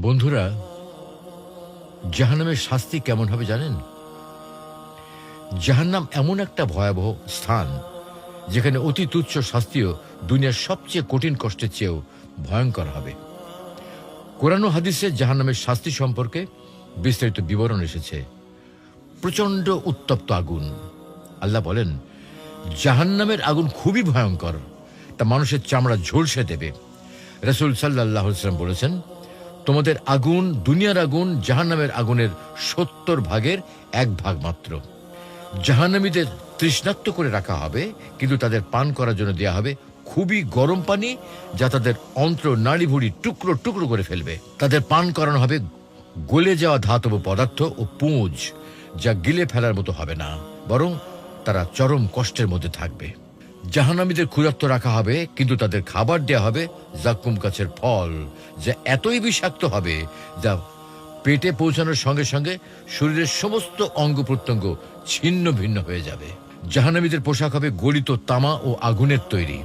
বন্ধুরা, জাহান্নামের শাস্তি কেমন হবে জানেন? জাহান্নাম এমন একটা ভয়াবহ স্থান যেখানে অতি তুচ্ছ শাস্তিও দুনিয়ার সবচেয়ে কঠিন কষ্টের চেয়েও ভয়ঙ্কর হবে। কোরআন ও হাদিসে জাহান্নামের শাস্তি সম্পর্কে বিস্তারিত বিবরণ এসেছে। প্রচণ্ড উত্তপ্ত আগুন। আল্লাহ বলেন, জাহান্নামের আগুন খুবই ভয়ঙ্কর, তা মানুষের চামড়া ঝলসে দেবে। রাসূল সাল্লাল্লাহু আলাইহি ওয়াসাল্লাম বলেছেন, তোমাদের আগুন, দুনিয়ার আগুন জাহান্নামের আগুনের ৭০ ভাগের ১ ভাগ মাত্র। জাহান্নামীদের তৃষ্ণার্ত করে রাখা হবে, কিন্তু তাদের পান করার জন্য দেয়া হবে খুবই গরম পানি, যা তাদের অন্ত্র নাড়িভুড়ি টুকরো টুকরো করে ফেলবে। তাদের পান করানো হবে গলে যাওয়া ধাতব পদার্থ ও পুঁজ, যা গিলে ফেলার মতো হবে না, বরং তারা চরম কষ্টের মধ্যে থাকবে। জাহান্নামীদের ক্ষুধার্ত রাখা হবে, কিন্তু তাদের খাবার দেয়া হবে জাক্কুম গাছের ফল, যা এতই বিষাক্ত হবে যা পেটে পৌঁছানোর সঙ্গে সঙ্গে শরীরের সমস্ত অঙ্গ প্রত্যঙ্গ ছিন্ন ভিন্ন হয়ে যাবে। জাহান্নামীদের পোশাক হবে গলিত তামা ও আগুনের তৈরি।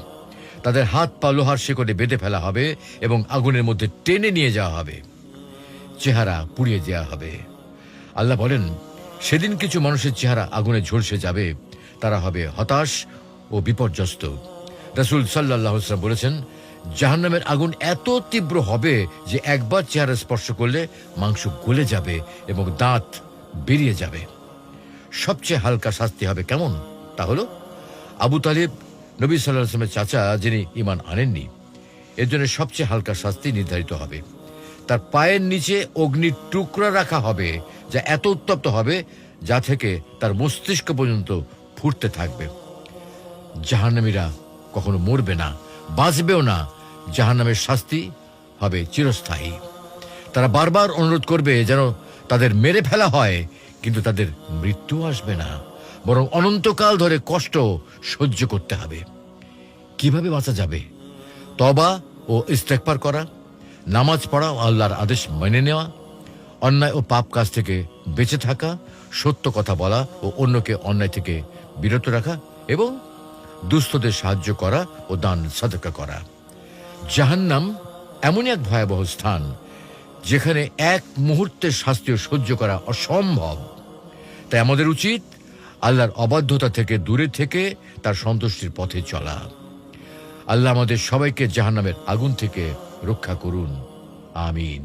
তাদের হাত পা লোহার শেকড়ে বেঁধে ফেলা হবে এবং আগুনের মধ্যে টেনে নিয়ে যাওয়া হবে। চেহারা পুড়িয়ে দেওয়া হবে। আল্লাহ বলেন, সেদিন কিছু মানুষের চেহারা আগুনে ঝলসে যাবে, তারা হবে হতাশ ও বিপর্যস্ত। রাসূল সাল্লাল্লাহু আলাইহি ওয়াসাল্লাম বলেছেন, জাহান্নামের আগুন এত তীব্র হবে যে একবার চেহারা স্পর্শ করলে মাংস গলে যাবে এবং দাঁত বেরিয়ে যাবে। সবচেয়ে হালকা শাস্তি হবে কেমন? তা হলো, আবু তালিব, নবী সাল্লাল্লাহু আলাইহি ওয়াসাল্লামের চাচা, যিনি ঈমান আনেননি, এর জন্য সবচেয়ে হালকা শাস্তি নির্ধারিত হবে। তার পায়ের নিচে অগ্নির টুকরা রাখা হবে, যা এত উত্তপ্ত হবে যা থেকে তার মস্তিষ্ক পর্যন্ত ফুটতে থাকবে। জাহান্নামীরা কখনো মরবে না, বাঁচবেও না। জাহান্নামের শাস্তি হবে চিরস্থায়ী। তারা বারবার অনুরোধ করবে যেন তাদের মেরে ফেলা হয়, কিন্তু তাদের মৃত্যু আসবে না, বরং অনন্তকাল ধরে কষ্ট সহ্য করতে হবে। কিভাবে বাঁচা যাবে? তওবা ও ইস্তেগফার করা, নামাজ পড়া ও আল্লাহর আদেশ মেনে নেওয়া, অন্যায় ও পাপ কাজ থেকে বেঁচে থাকা, সত্য কথা বলা ও অন্যকে অন্যায় থেকে বিরত রাখা, এবং দুস্থদের সাহায্য করা ও দান সাদকা করা। জাহান্নাম এমনই এক ভয়াবহ স্থান যেখানে এক মুহূর্তের শাস্তিও সহ্য করা অসম্ভব। তাই আমাদের উচিত আল্লাহর অবাধ্যতা থেকে দূরে থেকে তার সন্তুষ্টির পথে চলা। আল্লাহ আমাদের সবাইকে জাহান্নামের আগুন থেকে রক্ষা করুন। আমিন।